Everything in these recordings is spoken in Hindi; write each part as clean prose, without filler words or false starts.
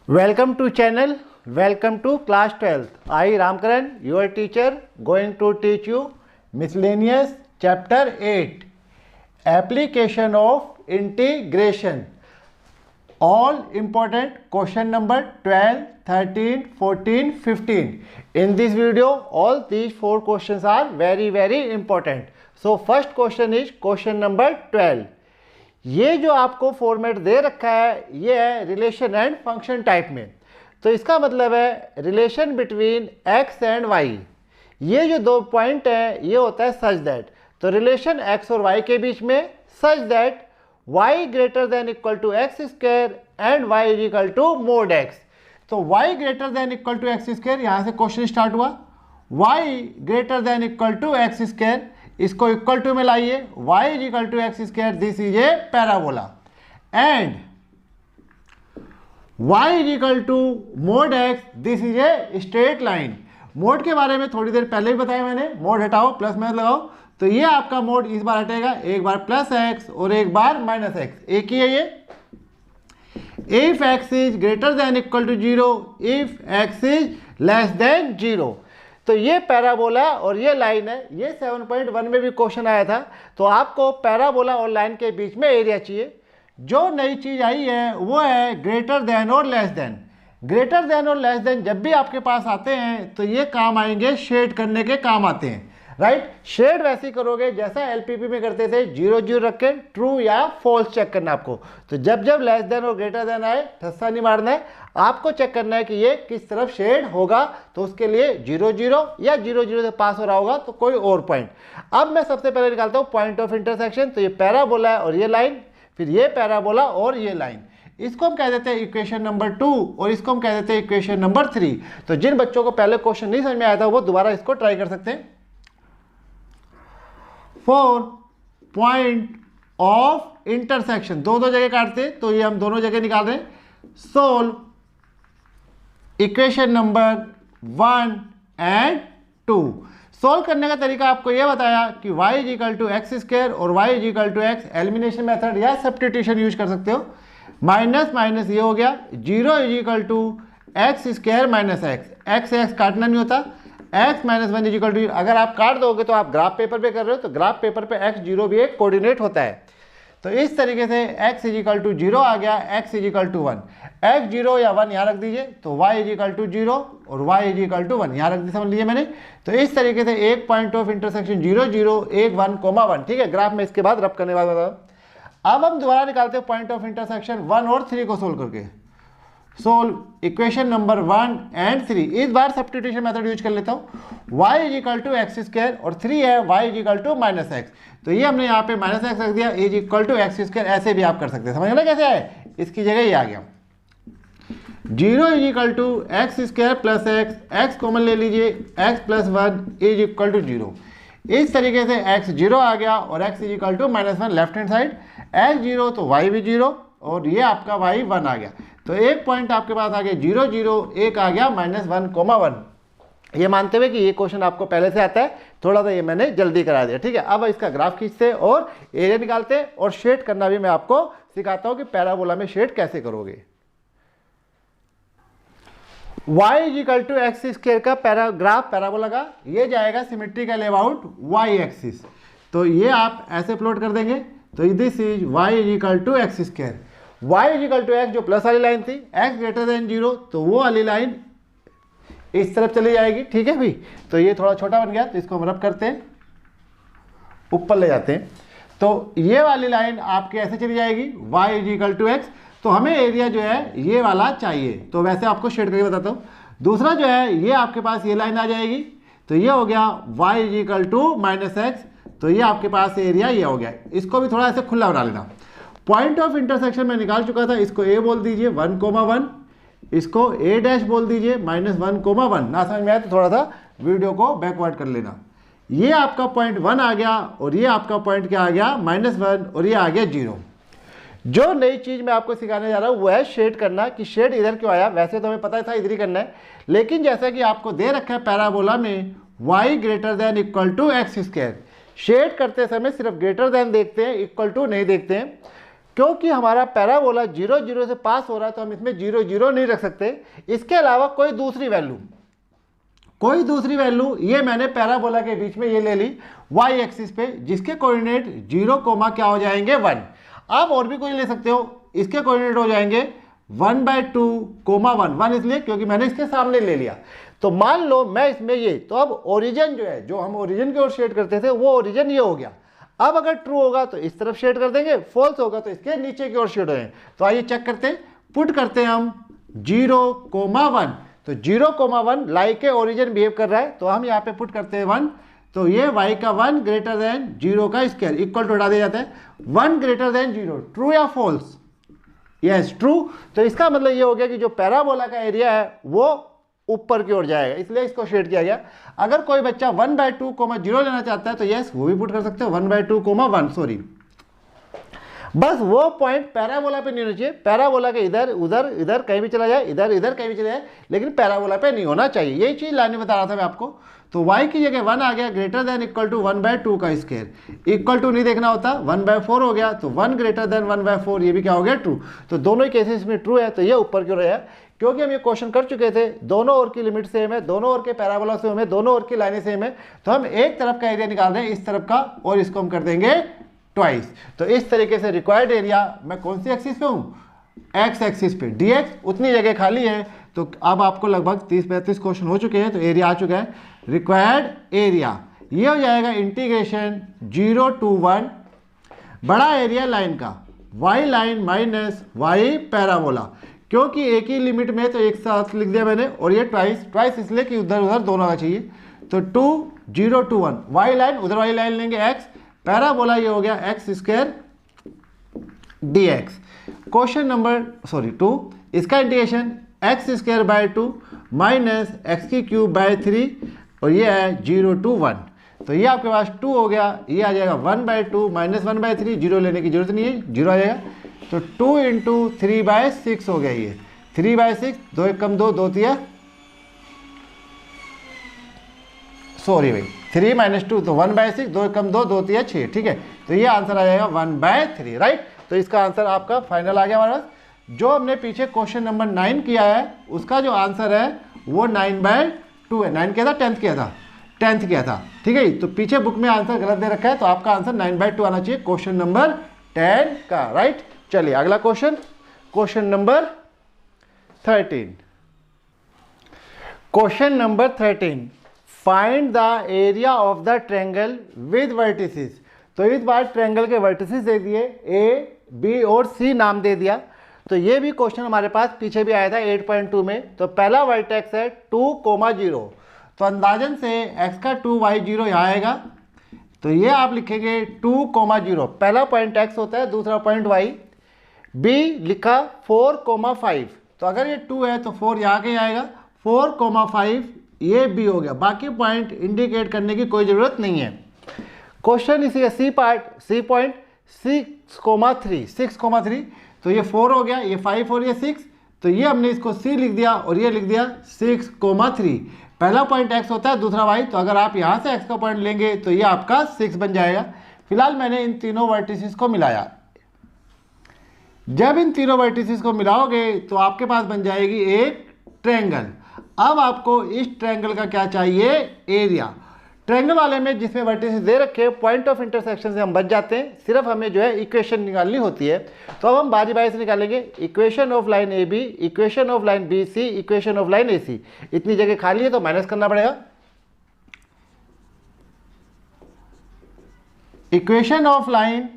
Welcome to channel. Welcome to class 12th. I Ramkaran, your teacher, going to teach you miscellaneous chapter 8. Application of integration. All important question number 12, 13, 14, 15. In this video, all these 4 questions are very important. So first question is question number 12. ये जो आपको फॉर्मेट दे रखा है ये है रिलेशन एंड फंक्शन टाइप में। तो इसका मतलब है relation between x and y. ये जो दो पॉइंट हैं ये होता है सच दैट। तो रिलेशन एक्स और वाई के बीच में such that y greater than equal to x square and y is equal to mod x. तो y greater than equal to x square, यहाँ से क्वेश्चन स्टार्ट हुआ। Y greater than equal to x square, इसको इक्वल टू में लाइए, y is equal to x square, this is a parabola and y is equal to mod x, this is a straight line. Mod के बारे में थोड़ी देर पहले ही बताया मैंने, मोड हटाओ प्लस माइनस लगाओ, तो ये आपका मोड इस बार हटेगा, एक बार प्लस x और एक बार माइनस x, एक ही है ये। If x is greater than equal to 0, if x is less than 0। तो ये पैराबोला और ये लाइन है, ये 7.1 में भी क्वेश्चन आया था। तो आपको पैराबोला और लाइन के बीच में एरिया चाहिए। जो नई चीज आई है वो है ग्रेटर देन और लेस देन। ग्रेटर देन और लेस देन जब भी आपके पास आते हैं तो ये काम आएंगे, शेड करने के काम आते हैं, राइट। शेड वैसे ही करोगे जैसा एलपीपी में करते थे, 0 0 रख के ट्रू या फॉल्स चेक करना आपको। तो जब जब लेस देन और ग्रेटर देन आए ठस्सा नहीं मारना है, आपको चेक करना है कि ये किस तरफ शेड होगा। तो उसके लिए 0 0 या 0 0 से पास हो रहा होगा तो कोई और पॉइंट। अब मैं सबसे पहले निकालता हूँ पॉइंट ऑफ इंटरसेक्शन। तो ये पैराबोला है और ये लाइन, फिर ये पैराबोला और ये लाइन। इसको हम कह देते हैं इक्वेशन नंबर 2 और इसको हम कह देते हैं इक्वेशन नंबर 3। तो जिन बच्चों को पहले क्वेश्चन नहीं समझ में आया था वो दोबारा इसको ट्राई कर सकते हैं। फॉर पॉइंट ऑफ इंटरसेक्शन, दो जगह काटते हैं तो ये हम दोनों जगह निकाल रहे हैं। Solve equation number 1 and 2। Solve करने का तरीका आपको यह बताया कि y is equal to x square और y is equal to x, elimination method या सब्स्टिट्यूशन यूज कर सकते हो। माइनस माइनस ये हो गया, 0 is equal to x square minus x, x काटना नहीं होता, x minus 1 is equal to. अगर आप काट दोगे तो आप ग्राफ पेपर पे कर रहे हो तो ग्राफ पेपर पे x 0 भी एक कोऑर्डिनेट होता है। तो इस तरीके से x इज इक्वल टू 0 आ गया, x is equal to 1, x 0 या 1 यहाँ रख दीजिए, तो y इज इक्वल टू 0 और y इज इक्वल टू 1 यहाँ रख दी, समझ लीजिए मैंने। तो इस तरीके से एक पॉइंट ऑफ इंटरसेक्शन 0 0 1 1 1, ठीक है। ग्राफ में इसके बाद रब करने के बाद बताओ। अब हम दोबारा निकालते हैं पॉइंट ऑफ इंटरसेक्शन 1 और 3 को सोल्व करके। Solve equation number 1 and 3। इस बार सब्स्टिट्यूशन मेथड यूज कर लेता हूँ। y is equal to x square और 3 है y is equal to minus x, तो ये हमने यहाँ पे माइनस एक्स रख दिया, is equal to x square, ऐसे भी आप कर सकते हैं। समझ ना कैसे आए, इसकी जगह ये आ गया। 0 is equal to x square plus x, x common ले लीजिए, x plus 1 is equal to 0। इस तरीके से x 0 आ गया और x is equal to minus 1 left hand side, x 0 तो y भी 0 और ये आपका y 1 आ गया। तो एक पॉइंट आपके पास आ गया 0 0, एक आ गया माइनस 1 1। ये मानते हुए कि ये क्वेश्चन आपको पहले से आता है, थोड़ा सा ये मैंने जल्दी करा दिया, ठीक है। अब इसका ग्राफ खींचते और एरिया निकालते और शेड करना भी मैं आपको सिखाता हूं कि पैराबोला में शेड कैसे करोगे। y is equal to x square का पैराग्राफ पैराबोला का ये जाएगा सिमेट्रिकल अबाउट y एक्सिस। तो ये आप ऐसे प्लॉट कर देंगे, तो this is y is equal to x square, y is equal to x जो प्लस वाली लाइन थी, x ग्रेटर देन 0 तो वो वाली लाइन इस तरफ चली जाएगी, ठीक है भाई। तो ये थोड़ा छोटा बन गया तो इसको हम रब करते हैं, ऊपर ले जाते हैं, तो ये वाली लाइन आपके ऐसे चली जाएगी, y is equal to x. तो हमें एरिया जो है ये वाला चाहिए, तो वैसे आपको शेड करके बताता हूँ। दूसरा जो है ये आपके पास ये लाइन आ जाएगी, तो ये हो गया y is equal to minus x, तो ये आपके पास एरिया ये हो गया। इसको भी थोड़ा ऐसे खुला बना लेना। पॉइंट ऑफ इंटरसेक्शन में निकाल चुका था, इसको a बोल दीजिए 1 1, इसको a डैश बोल दीजिए माइनस 1 1। ना समझ में आया तो थोड़ा सा वीडियो को बैकवर्ड कर लेना। ये आपका पॉइंट 1 आ गया और ये आपका पॉइंट क्या आ गया माइनस 1 और ये आ गया 0। जो नई चीज मैं आपको सिखाने जा रहा हूँ वो है शेड करना, कि शेड इधर क्यों आया। वैसे तो हमें पता था इधर ही करना है, लेकिन जैसा कि आपको दे रखा है पैराबोला में y greater than equal to x square, shade करते समय सिर्फ ग्रेटर देन देखते हैं, इक्वल टू नहीं देखते हैं। क्योंकि हमारा पैराबोला 0 0 से पास हो रहा है तो हम इसमें 0 0 नहीं रख सकते। इसके अलावा कोई दूसरी वैल्यू ये मैंने पैराबोला के बीच में ये ले ली वाई एक्सिस पे, जिसके कोऑर्डिनेट 0 कोमा क्या हो जाएंगे 1। आप और भी कोई ले सकते हो, इसके कोऑर्डिनेट हो जाएंगे 1/2 कोमा 1 इसलिए क्योंकि मैंने इसके सामने ले लिया। तो मान लो मैं इसमें ये, तो अब ओरिजिन जो है, जो हम ओरिजिन की ओर शेड करते थे वो ओरिजिन ये हो गया। अब अगर ट्रू होगा तो इस तरफ शेड कर देंगे, फॉल्स होगा तो इसके नीचे की ओर शेड हो जाएंगे। तो आइए चेक करते हैं, पुट करते हैं हम 0 कोमा 1। तो 0 कोमा 1 लाइक के ओरिजिन बिहेव कर रहा है, तो हम यहाँ पे पुट करते हैं 1। तो ये y का 1 ग्रेटर देन 0 का स्क्वायर इक्वल टू हटा दिया जाता है 1 ग्रेटर देन 0। ट्रू या फॉल्स? Yes true. तो इसका मतलब ये हो गया कि जो पैराबोला का एरिया है वो ऊपर की ओर जाएगा, इसलिए इसको शेड किया गया। अगर कोई बच्चा 1/2 कोमा 0 लेना चाहता है तो यस वो भी पुट कर सकते हो 1/2 कोमा 1। सॉरी, बस वो पॉइंट पैराबोला पे नहीं होना चाहिए। पैराबोला के इधर उधर इधर कहीं भी चला जाए, इधर इधर कहीं भी चला जाए, लेकिन पैराबोला पे नहीं होना चाहिए। यही चीज लाने बता रहा था मैं आपको। तो y की जगह 1 आ गया ग्रेटर देन इक्वल टू 1/2 का स्क्वायर, इक्वल टू नहीं देखना होता, 1/4 हो गया। तो 1 ग्रेटर देन 1/4 ये भी क्या हो गया ट्रू। तो दोनों ही केसेस में ट्रू है, तो ये ऊपर क्यों रहा? क्योंकि हम ये क्वेश्चन कर चुके थे, दोनों ओर की लिमिट सेम है, दोनों ओर के पैराबोला सेम है, दोनों ओर की लाइनें सेम है। तो हम एक तरफ का एरिया निकाल रहे हैं इस तरफ का, और इसको हम कर देंगे ट्वाइस। तो इस तरीके से रिक्वायर्ड एरिया मैं कौन सी एक्सिस पे हूँ? एक्स एक्सिस पे। dx उतनी जगह खाली है। तो अब आपको लगभग 30-35 क्वेश्चन हो चुके हैं, तो एरिया आ चुका है। रिक्वायर्ड एरिया ये हो जाएगा इंटीग्रेशन 0 to 1 बड़ा एरिया लाइन का y line minus y parabola, क्योंकि एक ही लिमिट में तो एक साथ लिख दिया मैंने, और ये ट्वाइस इसलिए कि उधर उधर दोनों आना चाहिए। तो 2 0 to 1 y लाइन, उधर y लाइन लेंगे x, पैराबोला ये हो गया x square dx। Question number 2, इसका integration x square by 2 minus x की क्यूब बाय 3, और ये है 0 to 1। तो ये आपके पास 2 हो गया, ये आ जाएगा 1/2 माइनस 1/3, 0 लेने की जरूरत नहीं है, 0 आ जाएगा। तो 2 × 3/6 हो गया, ये 3/6, 2 1 कम 2, 2 3, सॉरी भाई 3 - 2 तो 1/6, 2 1 कम 2, 2 3 6, ठीक है। तो ये आंसर आ जाएगा 1/3, राइट। तो इसका आंसर आपका फाइनल आ गया हमारे पास। जो हमने पीछे क्वेश्चन नंबर 9 किया है उसका जो आंसर है वो 9/2 है। 9 किया था 10th किया था, 10th किया था, ठीक है। तो पीछे बुक में आंसर गलत दे रखा है, तो आपका आंसर 9/2 आना चाहिए क्वेश्चन नंबर 10 का, राइट। चलिए अगला question number 13। Question number 13, find the area of the triangle with vertices. तो इस बार ट्रायंगल के वर्टिसेस दे दिए, ए बी और सी नाम दे दिया। तो ये भी क्वेश्चन हमारे पास पीछे भी आया था 8.2 में। तो पहला वर्टेक्स है 2,0, तो अंदाजन से x का 2y0 यहाँ आएगा। तो ये आप लिखेंगे 2,0, पहला पॉइंट x होता है, दूसरा पॉइंट y। b लिखा 4,5, तो अगर ये 2 है तो 4 यहाँ के आएगा, 4,5 ये b हो गया। बाकी पॉइंट इंडिकेट करने की कोई ज़रूरत नहीं है। क्वेश्चन इसी का सी पॉइंट 6,3, तो ये 4 हो गया, ये 5 और ये 6, तो ये हमने इसको c लिख दिया और ये लिख दिया 6,3। पहला पॉइंट x होता है, दूसरा y, तो अगर आप यहाँ से x का पॉइंट लेंगे तो ये आपका 6 बन जाएगा। फिलहाल मैंने इन तीनों वर्टिसेस को मिलाया। जब इन तीनों वर्टिसेस को मिलाओगे तो आपके पास बन जाएगी एक ट्रायंगल। अब आपको इस ट्रायंगल का क्या चाहिए? एरिया। ट्रायंगल वाले में जिसमें वर्टिसेस दे रखे पॉइंट ऑफ इंटरसेक्शन से हम बच जाते हैं, सिर्फ हमें जो है इक्वेशन निकालनी होती है। तो अब हम बारी बारी से निकालेंगे। Equation of line A B, equation of line B C, equation of line A C. इतनी जगह खाली है तो माइनस करना पड़ेगा। Equation of line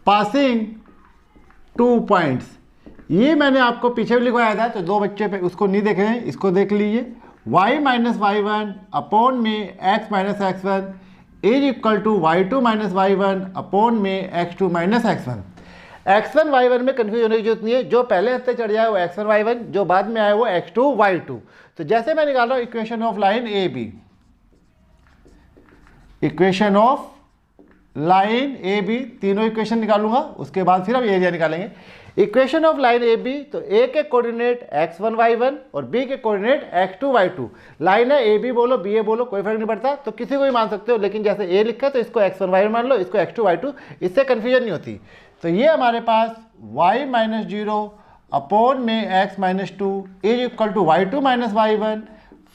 passing 2 points, ये मैंने आपको पीछे भी लिखवाया था, तो 2 बच्चे पे उसको नहीं देखे हैं, इसको देख लीजिए। y - y1 अपॉन में x - x1 is equal to y2 - y1 upon में x2 - x1। x1 y1 में कन्फ्यूज होने की जरूरत नहीं है, जो पहले हफ्ते चढ़ जाए वो x1 y1, जो बाद में आए वो x2 y2। तो जैसे मैं निकाल रहा हूँ equation of line A B, equation of line A B, तीनों इक्वेशन निकालूंगा, उसके बाद फिर हम एरिया निकालेंगे। Equation of line A B, तो ए के कोऑर्डिनेट x1 y1 और बी के कोऑर्डिनेट x2 y2। लाइन है ए बी बोलो बी ए बोलो कोई फर्क नहीं पड़ता, तो किसी को भी मान सकते हो, लेकिन जैसे ए लिखा है तो इसको x1 y1 मान लो, इसको x2 y2, इससे कन्फ्यूजन नहीं होती। तो ये हमारे पास y माइनस 0 अपॉन में x minus 2 is equal to y2 minus y1,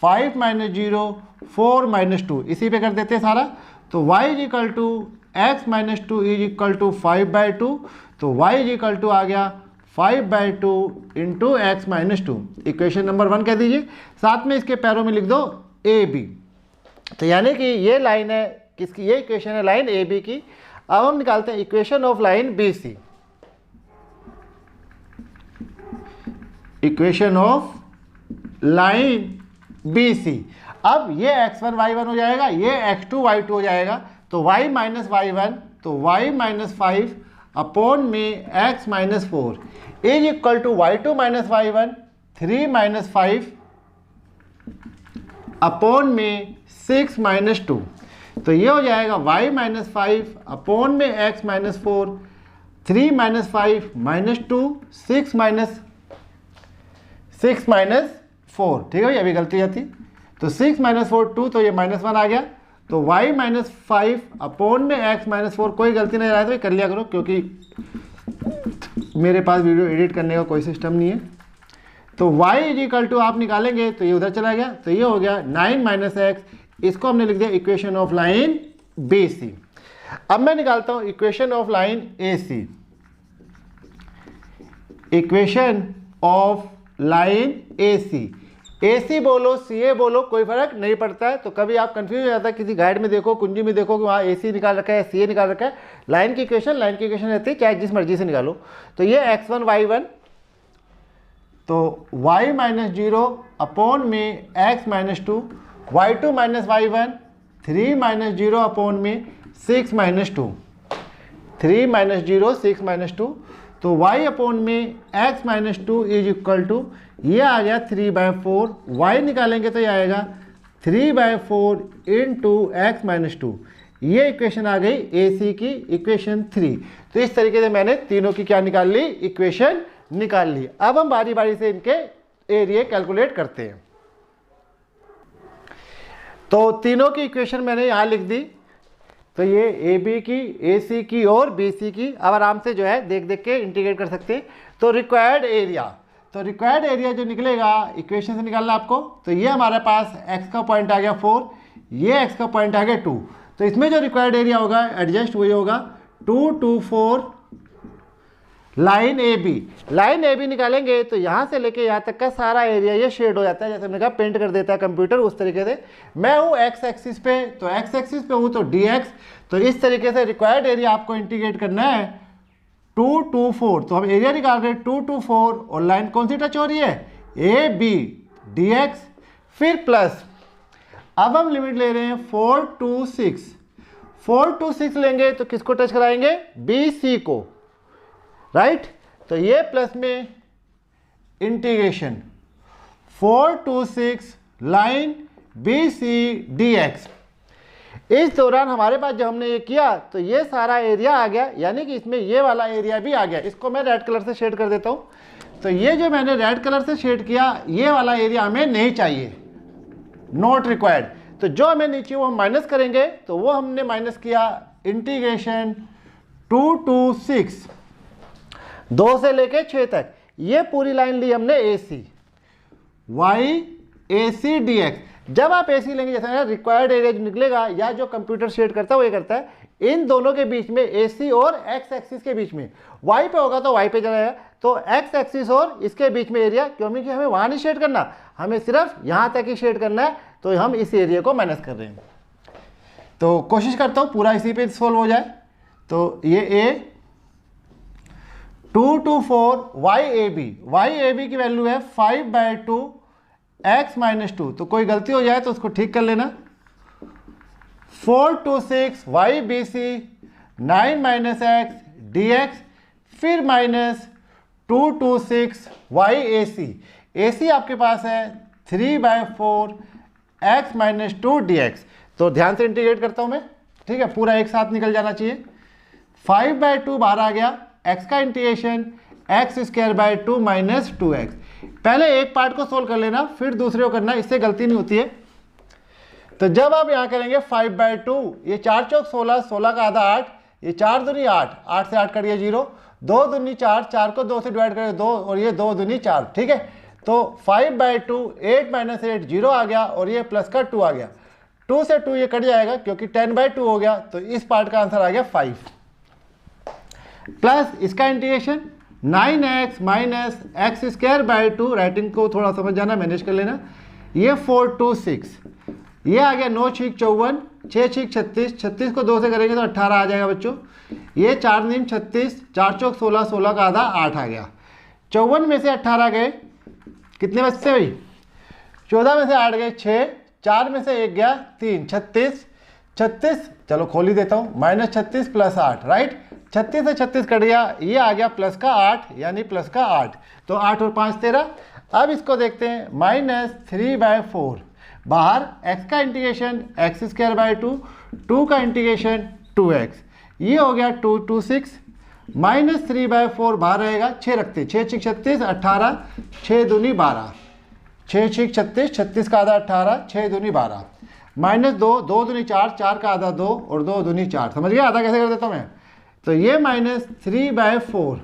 5 minus 0 4 minus 2, इसी पे कर देते हैं सारा। तो y is equal to x minus 2 is equal to 5/2, तो y इज इक्वल टू आ गया 5/2 into x minus 2, equation number 1 कह दीजिए। साथ में इसके पैरों में लिख दो ए बी। तो यानी कि ये लाइन है किसकी, ये इक्वेशन है लाइन ए बी की। अब हम निकालते हैं equation of line B C. Equation of line B C, अब ये x1 y1 हो जाएगा, ये x2 y2 हो जाएगा, तो y माइनस y1 तो y माइनस 5 अपॉन में x minus 4 is equal to y2 minus y1 3 minus 5 upon में 6 माइनस 2, तो ये हो जाएगा y माइनस 5 अपॉन में x minus 4 3 minus 5 minus 2 6 minus 4, ठीक है भाई, अभी गलती आती। तो 6 माइनस 4 2, तो ये -1 आ गया, तो y माइनस 5 अपॉन में x माइनस 4, कोई गलती नहीं रहा है तो कर लिया करो, क्योंकि मेरे पास वीडियो एडिट करने का कोई सिस्टम नहीं है। तो y इज इक्वल टू आप निकालेंगे तो ये उधर चला गया, तो ये हो गया 9 माइनस एक्स, इसको हमने लिख दिया equation of line B C. अब मैं निकालता हूँ equation of line A C. Equation of line A C बोलो सी ए बोलो कोई फर्क नहीं पड़ता है। तो कभी आप कंफ्यूज हो जाता है, किसी गाइड में देखो कुंजी में देखो कि वहाँ ए सी निकाल रखा है सी ए निकाल रखा है, लाइन की इक्वेशन रहती है, चाहे जिस मर्जी से निकालो। तो ये x1 y1 तो y माइनस 0 अपॉन में x minus 2, y2 minus y1 3 minus 0 upon में 6 माइनस 2, 3 माइनस 0 6 माइनस 2, तो y अपॉन में x minus 2 is equal to ये आ गया 3/4, y निकालेंगे तो ये आएगा 3/4 इंटू एक्स माइनस 2, ये इक्वेशन आ गई ए सी की इक्वेशन 3। तो इस तरीके से मैंने तीनों की क्या निकाल ली, इक्वेशन निकाल ली। अब हम बारी बारी से इनके एरिया कैलकुलेट करते हैं। तो तीनों की इक्वेशन मैंने यहाँ लिख दी, तो ये ए बी की, ए सी की और बी सी की। अब आराम से जो है देख देख के इंटीग्रेट कर सकते हैं। तो रिक्वायर्ड एरिया, तो रिक्वायर्ड एरिया जो निकलेगा इक्वेशन से निकालना आपको, तो ये हमारे पास x का पॉइंट आ गया 4, ये x का पॉइंट आ गया 2, तो इसमें जो रिक्वायर्ड एरिया होगा एडजस्ट वही होगा 2 2 4 line A B. Line A B निकालेंगे तो यहाँ से लेके यहाँ तक का सारा एरिया ये शेड हो जाता है, जैसे हमने कहा पेंट कर देता है कंप्यूटर, उस तरीके से। मैं हूँ एक्स एक्सिस पे, तो एक्स एक्सिस पे हूँ तो dx, तो इस तरीके से रिक्वायर्ड एरिया आपको इंटीग्रेट करना है 2 2 4, तो हम एरिया निकाल रहे हैं 2 2 4 और लाइन कौन सी टच हो रही है, ए बी dx, फिर प्लस अब हम लिमिट ले रहे हैं 4 2 6, 4 2 6 लेंगे तो किसको टच कराएंगे, बी सी को, राइट। तो ये प्लस में integration 4 2 6 line B C D x. इस दौरान हमारे पास जब हमने ये किया तो ये सारा एरिया आ गया, यानी कि इसमें ये वाला एरिया भी आ गया। इसको मैं रेड कलर से शेड कर देता हूँ। तो ये जो मैंने रेड कलर से शेड किया, ये वाला एरिया हमें नहीं चाहिए, नॉट रिक्वायर्ड। तो जो हमें नीचे वो हम माइनस करेंगे, तो वो हमने माइनस किया इंटीग्रेशन 2 2 6 2 से लेके 6 तक, ये पूरी लाइन ली हमने ए सी, Y A C D x. जब आप ए सी लेंगे, जैसे ना रिक्वायर्ड एरिया जो निकलेगा या जो कंप्यूटर शेड करता है वो ये करता है, इन दोनों के बीच में ए सी और एक्स एक्सिस के बीच में, वाई पे होगा तो वाई पे जाएगा, तो एक्स एक्सिस और इसके बीच में एरिया, क्योंकि हमें वहाँ नहीं शेड करना, हमें सिर्फ यहाँ तक ही शेड करना है, तो हम इस एरिया को माइनस कर रहे हैं। तो कोशिश करता हूँ पूरा इसी पे सोल्व हो जाए। तो ये ए 2 2 4 वाई ए बी की वैल्यू है 5/2 एक्स माइनस 2, तो कोई गलती हो जाए तो उसको ठीक कर लेना। 4 2 6 y B C 9 minus x D x, फिर माइनस 2 2 6 वाई ए सी आपके पास है 3/4 एक्स माइनस 2 डी एक्स। तो ध्यान से इंटीग्रेट करता हूं मैं, ठीक है, पूरा एक साथ निकल जाना चाहिए। 5/2 बाहर आ गया, x का इंटीग्रेशन x² माइनस 2x। पहले एक पार्ट को सोल्व कर लेना, फिर दूसरे को करना, इससे गलती नहीं होती है। तो जब आप यहाँ करेंगे 5/2, ये 4 चौक 16, 16 का आधा 8, ये 4 दूनी 8, 8 से 8 करिए 0, 2 दूनी 4, 4 को 2 से डिवाइड करिए 2, और ये 2 दूनी 4, ठीक है। तो 5/2, 8 माइनस 8 0 आ गया, और ये प्लस का 2 आ गया। 2 से 2 ये कट जाएगा क्योंकि 10/2 हो गया, तो इस पार्ट का आंसर आ गया 5। प्लस इसका integration 9x minus x²/2, writing को थोड़ा समझ जाना, मैनेज कर लेना। ये 4 2 6, ये आ गया 9 6 54, 6 6 36, 36 को 2 से करेंगे तो 18 आ जाएगा बच्चों। ये 4 9 36, 4 चौक 16, 16 का आधा 8 आ गया। 54 में से 18 गए, कितने बचते भाई? 14 में से 8 गए 6, 4 में से 1 गया 3, 36, 36 चलो खोल ही देता हूँ, माइनस 36 प्लस 8, राइट। 36 से 36 कट गया, ये आ गया प्लस का 8, यानी प्लस का 8, तो 8 और 5 13। अब इसको देखते हैं, माइनस 3/4 बाहर, x का इंटीग्रेशन x²/2, 2 का इंटीग्रेशन 2x, ये हो गया 2 2 6, माइनस 3/4 बाहर रहेगा, 6 रखते, 6 6 36 18, 6 दूनी 12, 6 6 36, 36 का आधा 18, 6 दूनी 12, माइनस 2, 2 दूनी 4, 4 का आधा 2, और 2 दूनी 4, समझ गया आधा कैसे कर देता हूँ मैं। तो ये माइनस 3/4,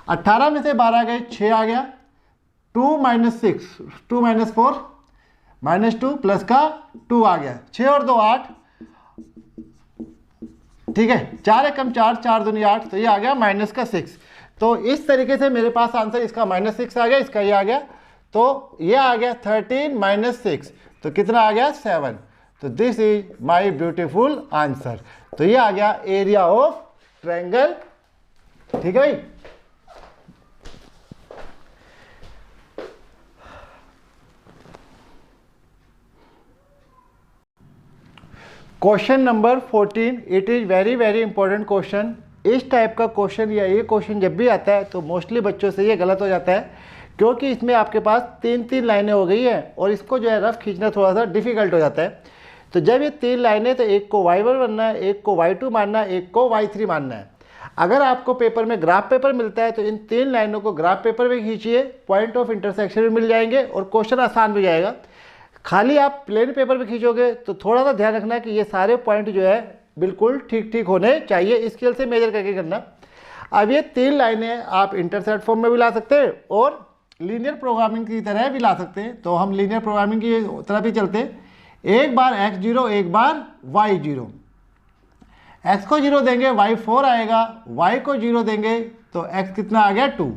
18 में से 12 गए 6 आ गया, 2 माइनस 6, 2 माइनस 4 माइनस 2 प्लस का 2 आ गया, 6 और 2 8, ठीक है, 4 एकम 4, 4 दूनी 8, तो ये आ गया माइनस का 6। तो इस तरीके से मेरे पास आंसर इसका माइनस 6 आ गया, इसका ये आ गया, तो ये आ गया 13 माइनस 6, तो कितना आ गया 7। तो this is my beautiful answer. तो ये आ गया एरिया ऑफ ट्रायंगल, ठीक है भाई। Question number 14, it is very very important question. इस टाइप का क्वेश्चन या ये क्वेश्चन जब भी आता है तो मोस्टली बच्चों से ये गलत हो जाता है, क्योंकि इसमें आपके पास 3 लाइनें हो गई हैं और इसको जो है रफ खींचना थोड़ा सा डिफिकल्ट हो जाता है। तो जब ये 3 लाइनें, तो एक को y1 मानना है, एक को y2 मानना है, एक को y3 मानना है। अगर आपको पेपर में ग्राफ पेपर मिलता है तो इन 3 लाइनों को ग्राफ पेपर में खींचिए, पॉइंट ऑफ इंटरसेक्शन भी मिल जाएंगे और क्वेश्चन आसान भी जाएगा। खाली आप प्लेन पेपर पे खींचोगे तो थोड़ा सा ध्यान रखना कि ये सारे पॉइंट जो है बिल्कुल ठीक ठीक होने चाहिए, स्केल से मेजर करके करना। अब ये 3 लाइनें आप इंटरसेक्ट फॉर्म में भी ला सकते हैं और लीनियर प्रोग्रामिंग की तरह भी ला सकते हैं। तो हम लीनियर प्रोग्रामिंग की तरफ ही चलते हैं। एक बार x0, एक बार y0। x को 0 देंगे y 4 आएगा, y को 0 देंगे तो x कितना आ गया 2।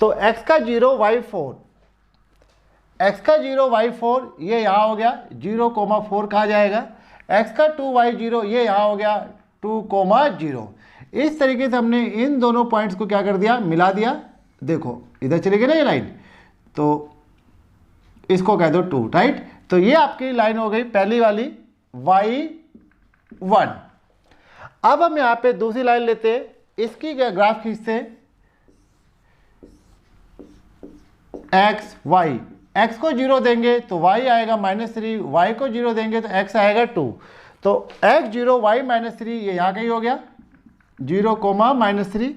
तो x का 0 y 4, x का 0 y 4 ये यहाँ हो गया 0,4 कहा जाएगा। x का 2 y 0 ये यहाँ हो गया 2,0। इस तरीके से हमने इन दोनों पॉइंट्स को क्या कर दिया, मिला दिया। देखो इधर चली गई ना ये लाइन, तो इसको कह दो 2, राइट। तो ये आपकी लाइन हो गई पहली वाली y1। अब हम यहाँ पे दूसरी लाइन लेते हैं, इसकी ग्राफ खींचते हैं, x y, x को 0 देंगे तो y आएगा -3, y को 0 देंगे तो x आएगा 2। तो x0 y -3 ये यहाँ कहीं हो गया 0,-3,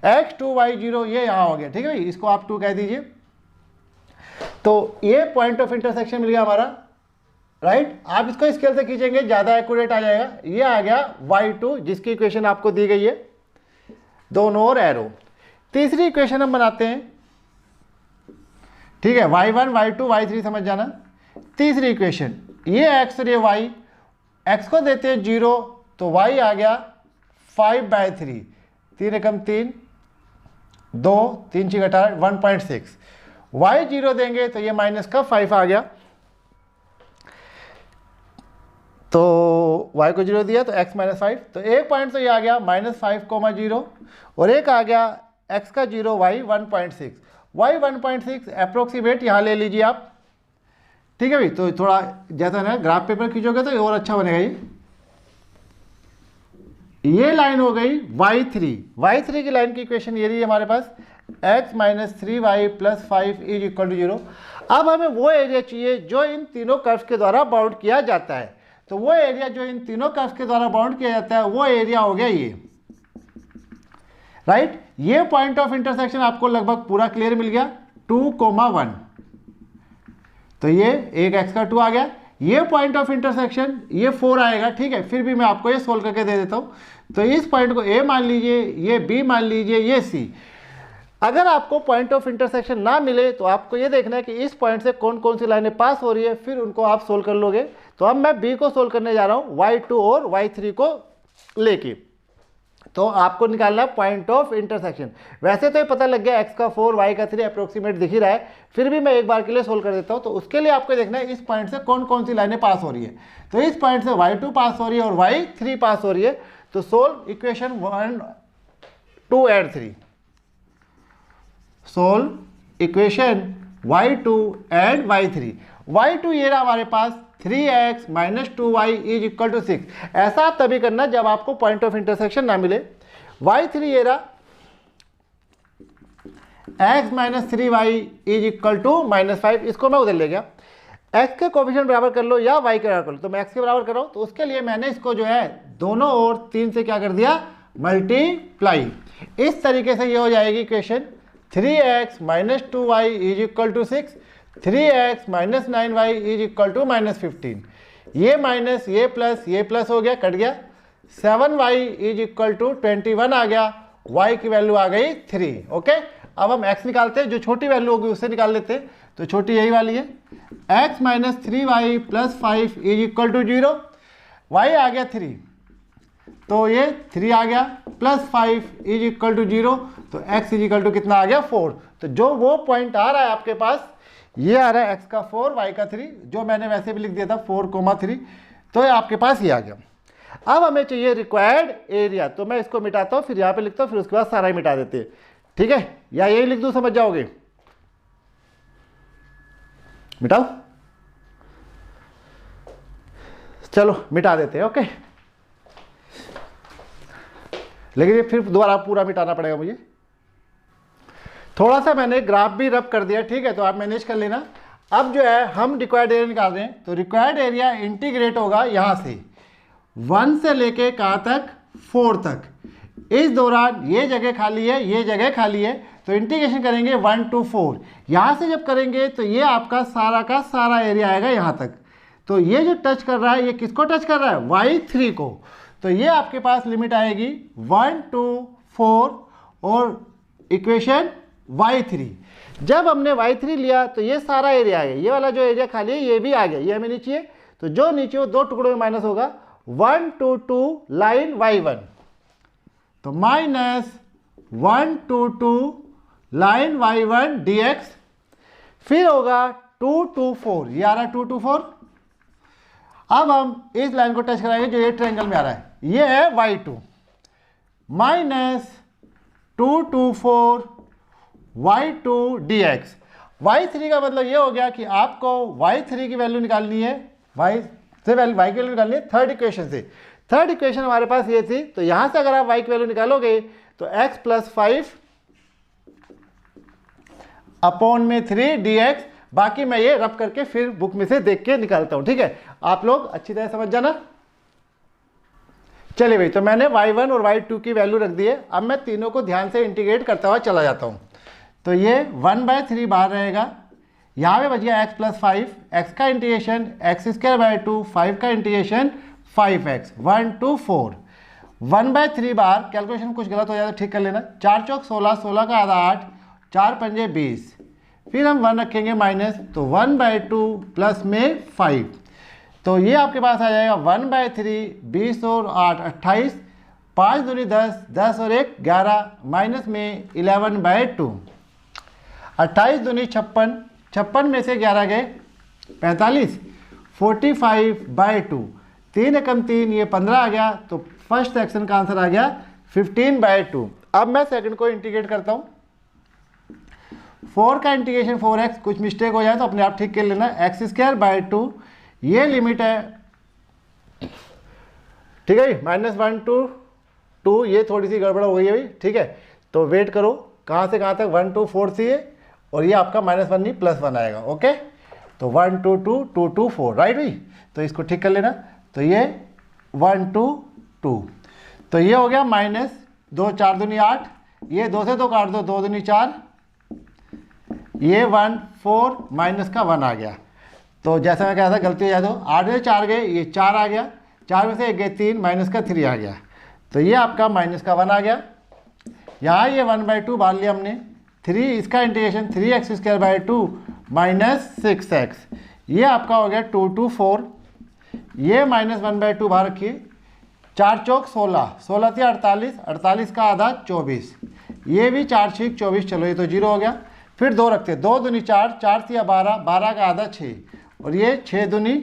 x2 y0 ये यहाँ हो गया, ठीक है भाई, इसको आप 2 कह दीजिए। तो ये पॉइंट ऑफ इंटरसेक्शन मिल गया हमारा, राइट। आप इसको स्केल से खींचेंगे ज़्यादा एक्यूरेट आ जाएगा। ये आ गया y2 जिसकी इक्वेशन आपको दी गई है, दोनों ओर एरो। तीसरी इक्वेशन हम बनाते हैं, ठीक है, y1 y2 y3 समझ जाना। तीसरी इक्वेशन ये x और ये y, x को देते हैं 0 तो y आ गया 5/3, 3 एकम 3, 2 3 6 18 1.6। y 0 देंगे तो ये माइनस का 5 आ गया, तो y को 0 दिया तो x -5, तो एक पॉइंट तो ये आ गया -5,0 और एक आ गया x का 0 y 1.6, y 1.6 अप्रोक्सीमेट यहाँ ले लीजिए आप, ठीक है भाई। तो थोड़ा जैसा ना ग्राफ पेपर खींचोगे तो और अच्छा बनेगा। ये लाइन हो गई y3 की लाइन की इक्वेशन ये रही है हमारे पास, x -3y + 5 = 0। अब हमें वो एरिया चाहिए जो इन तीनों कर्व्स के द्वारा बाउंड किया जाता है। तो वो एरिया जो इन तीनों कर्व्स के द्वारा बाउंड किया जाता है वो एरिया हो गया ये, राइट। ये पॉइंट ऑफ इंटरसेक्शन आपको लगभग पूरा क्लियर मिल गया, 2,1, तो ये एक x का 2 आ गया। ये पॉइंट ऑफ इंटरसेक्शन ये 4 आएगा, ठीक है। फिर भी मैं आपको ये सोल्व करके दे देता हूँ। तो इस पॉइंट को a मान लीजिए, ये b मान लीजिए, ये c। अगर आपको पॉइंट ऑफ इंटरसेक्शन ना मिले तो आपको ये देखना है कि इस पॉइंट से कौन कौन सी लाइनें पास हो रही है, फिर उनको आप सोल्व कर लोगे। तो अब मैं b को सोल्व करने जा रहा हूँ y2 और y3 को लेके। तो आपको निकालना है पॉइंट ऑफ इंटरसेक्शन। वैसे तो ये पता लग गया x का 4 y का 3 अप्रोक्सीमेट दिख ही रहा है, फिर भी मैं एक बार के लिए सोल्व कर देता हूँ। तो उसके लिए आपको देखना है इस पॉइंट से कौन कौन सी लाइनें पास हो रही है। तो इस पॉइंट से y2 पास हो रही है और y3 पास हो रही है। तो solve equation 1, 2 and 3। Solve equation y2 and y3। y2 ये रहा हमारे पास 3x minus 2y is equal to 6। ऐसा आप तभी करना जब आपको पॉइंट ऑफ इंटरसेक्शन ना मिले। y3 ये रहा x minus 3y is equal to -5। इसको मैं उधर ले गया, x के कोफिशिएंट बराबर कर लो या y के बराबर कर लो। तो मैं x के बराबर कर रहा हूं, तो उसके लिए मैंने इसको जो है दोनों ओर 3 से क्या कर दिया, मल्टीप्लाई। इस तरीके से ये हो जाएगी equation 3x minus 2y is equal to 6, 3x minus 9y is equal to -15। ये माइनस ये प्लस हो गया, कट गया। 7y इज इक्वल टू 21 आ गया, y की वैल्यू आ गई 3। ओके, अब हम x निकालते हैं, जो छोटी वैल्यू होगी उससे निकाल लेते हैं। तो छोटी यही वाली है, x minus 3y plus 5 is equal to 0। y आ गया 3, तो ये 3 आ गया, प्लस 5 इज इक्वल टू 0। तो x इज इक्वल टू कितना आ गया, 4। तो जो वो पॉइंट आ रहा है आपके पास, ये आ रहा है x का 4 y का 3, जो मैंने वैसे भी लिख दिया था 4,3। तो ये आपके पास ये आ गया। अब हमें चाहिए रिक्वायर्ड एरिया। तो मैं इसको मिटाता हूँ, फिर यहाँ पे लिखता हूँ, फिर उसके बाद सारा ही मिटा देते हैं, ठीक है। या यही लिख दूँ, समझ जाओगे। मिटाओ, चलो मिटा देते हैं, ओके। लेकिन ये फिर दोबारा पूरा मिटाना पड़ेगा मुझे। थोड़ा सा मैंने ग्राफ भी रब कर दिया, ठीक है, तो आप मैनेज कर लेना। अब जो है हम रिक्वायर्ड एरिया निकाल रहे हैं। तो रिक्वायर्ड एरिया इंटीग्रेट होगा यहाँ से 1 से लेके कहाँ तक, 4 तक। इस दौरान ये जगह खाली है, ये जगह खाली है, तो इंटीग्रेशन करेंगे 1 to 4। यहाँ से जब करेंगे तो ये आपका सारा का सारा एरिया आएगा यहाँ तक। तो ये जो टच कर रहा है, ये किसको टच कर रहा है, y3 को। तो ये आपके पास लिमिट आएगी 1 to 4 और इक्वेशन y3। जब हमने y3 लिया तो ये सारा एरिया आ गया, ये वाला जो एरिया खाली है ये भी आ गया, ये हमें नहीं चाहिए। तो जो नीचे वो 2 टुकड़ों में माइनस होगा, 1 to 2 लाइन y1, तो -1 to 2 लाइन y1 dx। फिर होगा 2 to 4, ये आ रहा है 2 to 4। अब हम इस लाइन को टच कराएंगे जो ये ट्रायंगल में आ रहा है, ये है y2, -2 to 4 y2 dx। y3 का मतलब ये हो गया कि आपको y3 की वैल्यू निकालनी है, y की वैल्यू निकालनी है थर्ड इक्वेशन से। थर्ड इक्वेशन हमारे पास ये थी, तो यहां से अगर आप y की वैल्यू निकालोगे तो x + 5 अपॉन में 3 dx। बाकी मैं ये रब करके फिर बुक में से देख के निकालता हूं, ठीक है। आप लोग अच्छी तरह समझ जाना। चलिए भाई, तो मैंने y1 और y2 की वैल्यू रख दी है। अब मैं तीनों को ध्यान से इंटीग्रेट करता हुआ चला जाता हूं। तो ये 1/3 बाहर रहेगा, यहाँ पे बच गया x + 5, x का इंटीग्रेशन x² 2, 5 का इंटीग्रेशन 5x, 1 to 4। 1/3 बाहर, कैलकुलेशन कुछ गलत हो जाए तो ठीक कर लेना। 4 चौक 16, 16 का आधा 8, 4 पंजे 20। फिर हम 1 रखेंगे माइनस, तो 1/2 प्लस में 5। तो ये आपके पास आ जाएगा 1/3, 20 और 8 28, 5 दूनी 10, 10 और 1 11, माइनस में 11/2, 28 दूनी 56, 56 में से 11 गए 45, 45/2, 3 एकम 3, ये 15 आ गया। तो फर्स्ट सेक्शन का आंसर आ गया 15/2। अब मैं सेकंड को इंटीग्रेट करता हूँ। 4 का इंटीग्रेशन 4x, कुछ मिस्टेक हो जाए तो अपने आप ठीक कर लेना, x² 2, ये लिमिट है, ठीक है। -1 to 2, ये थोड़ी सी गड़बड़ हो गई है भाई, ठीक है। तो वेट करो, कहाँ से कहाँ तक 1 to 4 थी ये, और ये आपका -1 नहीं +1 आएगा, ओके। तो 1 to 2, 2 to 4, राइट भाई। तो इसको ठीक कर लेना। तो ये 1 2 2, तो ये हो गया माइनस 2 4 दूनी 8, ये 2 से 2 काट दो, 2 दूनी 4, ये 1 4 माइनस का 1 आ गया। तो जैसा मैं कहा था गलती हो जाए तो 8 में 4 गए, ये 4 आ गया, 4 में से 1 गए 3, माइनस का 3 आ गया, तो ये आपका माइनस का 1 आ गया। यहाँ ये 1/2 बाहर लिया हमने, 3 इसका इंटीग्रेशन 3x² माइनस 6x, ये आपका हो गया 2 2 4, ये माइनस 1/2 बाहर रखिए, 4 चौक 16, 16 थी 48, 48 का आधा 24, ये भी 4 6 24, चलो ये तो 0 हो गया। फिर 2 रखते, 2 दूनी 4, 4 थी 12, 12 का आधा 6, और ये 6 दूनी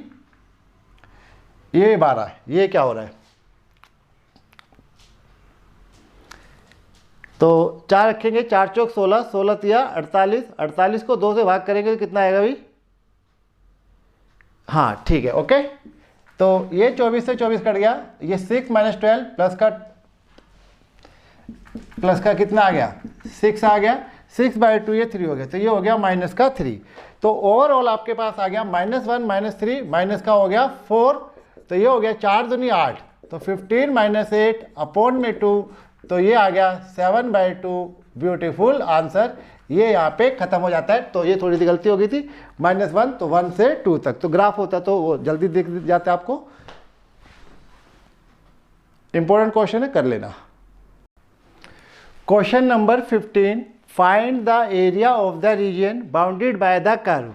ये 12, ये क्या हो रहा है, तो 4 रखेंगे, 4 चौक 16, 16 तिया 48, 48 को 2 से भाग करेंगे तो कितना आएगा भाई, हाँ ठीक है ओके। तो ये 24 से 24 कट गया, ये 6 माइनस 12 प्लस का कितना आ गया 6 आ गया, 6/2 ये 3 हो गया, तो ये हो गया माइनस का 3। तो ओवरऑल आपके पास आ गया -1 -3 माइनस का हो गया 4, तो ये हो गया 4 दूनी 8, तो 15 - 8 अपॉन में 2, तो ये आ गया 7/2। ब्यूटीफुल आंसर, ये यहाँ पे खत्म हो जाता है। तो ये थोड़ी सी गलती हो गई थी, -1 तो 1 से 2 तक, तो ग्राफ होता तो वो जल्दी दिख जाता है आपको। इंपॉर्टेंट क्वेश्चन है, कर लेना। Question number 15, find the area of the reason bounded by the curve.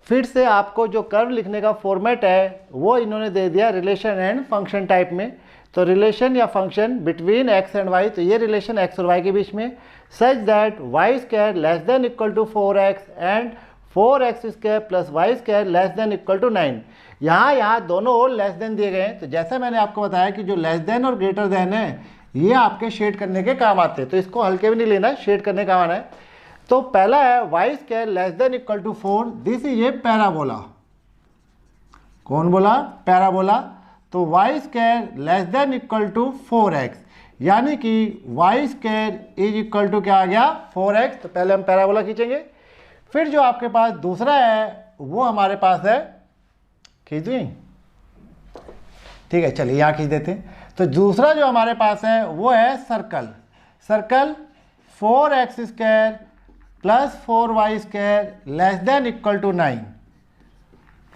फिर से आपको जो कर्व लिखने का फॉर्मेट है वो इन्होंने दे दिया रिलेशन एंड फंक्शन टाइप में। तो रिलेशन या function between x and y, तो ये रिलेशन x और y के बीच में, such that y² less than equal to 4x and 4x² plus y² less than equal to 9। यहाँ दोनों और लेस देन दिए गए हैं। तो जैसा मैंने आपको बताया कि जो लेस देन और ग्रेटर देन है ये आपके शेड करने के काम आते हैं, तो इसको हल्के भी नहीं लेना, शेड करने का आना है। तो पहला है y² less than equal to 4, this is a parabola. कौन बोला, पैराबोला। तो y² less than equal to 4x, यानी कि y² इज इक्वल टू क्या आ गया 4x। तो पहले हम पैराबोला खींचेंगे। फिर जो आपके पास दूसरा है वो हमारे पास है, खींच दूँ, ठीक है चलिए यहाँ खींच देते हैं। तो दूसरा जो हमारे पास है वो है circle. Circle 4x² plus 4y² less than equal to 9,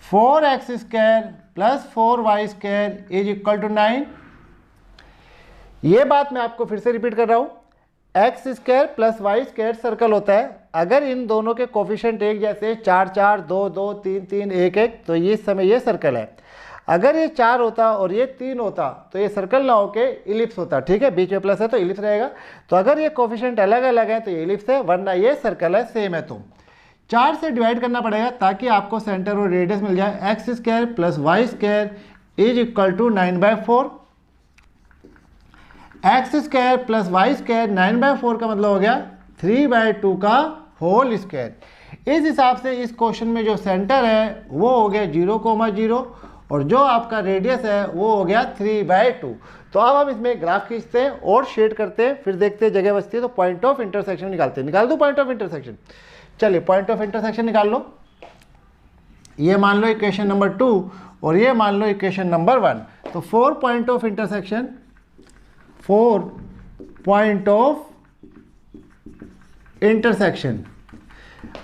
4x² plus 4y² is equal to 9। ये बात मैं आपको फिर से रिपीट कर रहा हूँ, x² प्लस y² सर्कल होता है। अगर इन दोनों के कोफिशिएंट एक जैसे 4 4 2 2 3 3 1 1, तो ये समय ये सर्कल है। अगर ये 4 होता और ये 3 होता तो ये सर्कल ना होके इलिप्स होता, ठीक है, बीच में प्लस है तो इलिप्स रहेगा। तो अगर ये कोफिशिएंट अलग अलग है तो ये इलिप्स है, वरना ये सर्कल है, सेम है। तो 4 से डिवाइड करना पड़ेगा ताकि आपको सेंटर और रेडियस मिल जाए। x² plus y² is equal to 9/4, x² plus y² 9/4 का मतलब हो गया 3/2 का होल स्क्वायर। इस हिसाब से इस क्वेश्चन में जो सेंटर है वो हो गया 0,0 और जो आपका रेडियस है वो हो गया 3/2। तो अब हम इसमें ग्राफ खींचते हैं और शेड करते हैं, फिर देखते हैं जगह बचती है तो पॉइंट ऑफ इंटरसेक्शन निकालते हैं। निकाल दो पॉइंट ऑफ इंटरसेक्शन, चलिए पॉइंट ऑफ इंटरसेक्शन निकाल लो। ये मान लो इक्वेशन नंबर 2 और ये मान लो इक्वेशन नंबर 1। तो 4 point of intersection, 4 point of intersection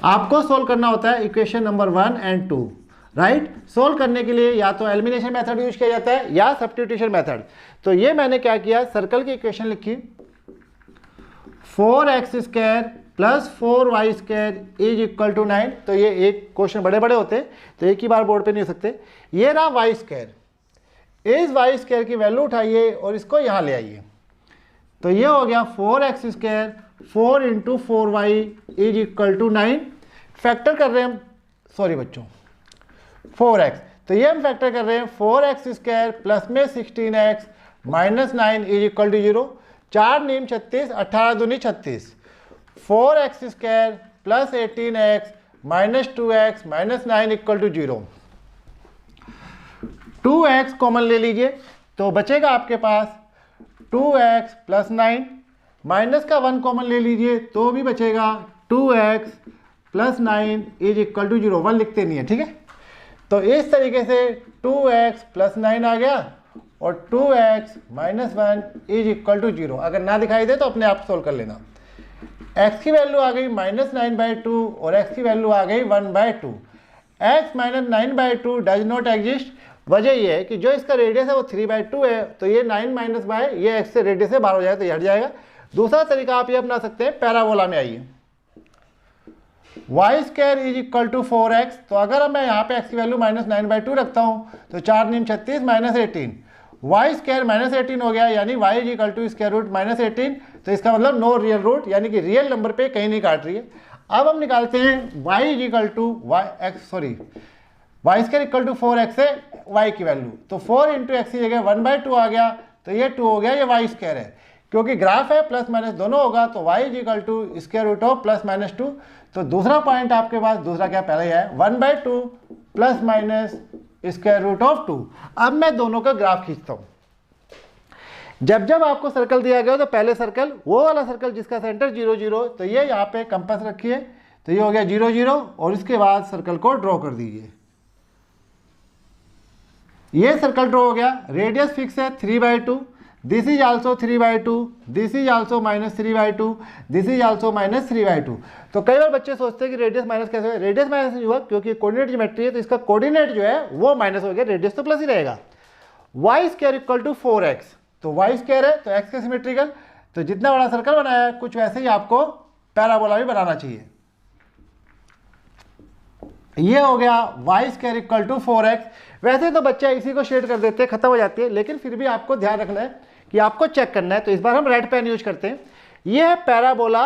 आपको सोल्व करना होता है equation number 1 and 2, right. Solve करने के लिए या तो एलिमिनेशन मेथड यूज किया जाता है या सब्स्टिट्यूशन मेथड। तो ये मैंने क्या किया, सर्कल की इक्वेशन लिखी 4x² plus 4y² is equal to 9। तो ये एक क्वेश्चन बड़े बड़े होते हैं तो एक ही बार बोर्ड पे नहीं हो सकते। ये रहा y², इस y² की वैल्यू उठाइए और इसको यहाँ ले आइए। तो ये हो गया 4x², 4 into 4y is equal to 9। Factor कर रहे हैं हम, सॉरी बच्चों 4x, तो ये हम फैक्टर कर रहे हैं 4x² प्लस में 16x minus 9 is equal to 0। 4 नीम 36, 18 दूनी 36, 4x² plus 18x minus 2x minus 9 equal to 0। 2x common ले लीजिए तो बचेगा आपके पास 2x प्लस 9, माइनस का 1 कॉमन ले लीजिए तो भी बचेगा 2x plus 9 is equal to 0। 1 लिखते नहीं है, ठीक है। तो इस तरीके से 2x + 9 आ गया और 2x - 1 = 0। अगर ना दिखाई दे तो अपने आप सोल्व कर लेना। x की वैल्यू आ गई -9/2 और x की वैल्यू आ गई 1/2। x - 9/2 does not exist. वजह ये है कि जो इसका रेडियस है वो 3/2 है, तो ये 9 - बाय ये x से रेडियस से बाहर हो जाएगा तो ये हट जाएगा। दूसरा तरीका आप ये अपना सकते हैं, पैराबोला में आइए, y² = 4x। तो अगर मैं यहाँ पे x की वैल्यू -9/2 रखता हूँ तो 4 × 36 -18, y² -18 हो गया, यानी y = -18। तो इसका मतलब नो रियल रूट, यानी कि रियल नंबर पे कहीं नहीं काट रही है। अब हम निकालते हैं y = 4x से y की वैल्यू, तो 4 × x की जगह 1/2 आ गया, तो ये 2 हो गया, ये y² है। क्योंकि ग्राफ है प्लस माइनस दोनों होगा तो y = ±2। तो दूसरा पॉइंट आपके पास, दूसरा क्या पहले है 1/2 ± √2। अब मैं दोनों का ग्राफ खींचता हूं। जब जब आपको सर्कल दिया गया तो पहले सर्कल, वो वाला सर्कल जिसका सेंटर 0 0, तो ये यहाँ पे कंपास रखिए, तो ये हो गया 0 0 और इसके बाद सर्कल को ड्रॉ कर दीजिए। ये सर्कल ड्रॉ हो गया, रेडियस फिक्स है 3/2, this is also 3/2, this is also -3/2, this is also -3/2। तो कई बार बच्चे सोचते हैं कि रेडियस माइनस कैसे हुआ। रेडियस माइनस नहीं हुआ क्योंकि कोऑर्डिनेट ज्योमेट्री है, तो इसका कोऑर्डिनेट जो है वो माइनस हो गया, रेडियस तो प्लस ही रहेगा। y² = 4x, तो y² है तो x के सिमेट्रिकल, तो जितना बड़ा सर्कल बनाया है कुछ वैसे ही आपको पैराबोला भी बनाना चाहिए। ये हो गया y² = 4x। वैसे तो बच्चे इसी को शेड कर देते हैं, खत्म हो जाती है, लेकिन फिर भी आपको ध्यान रखना है कि आपको चेक करना है, तो इस बार हम रेड पेन यूज करते हैं। ये है पैराबोला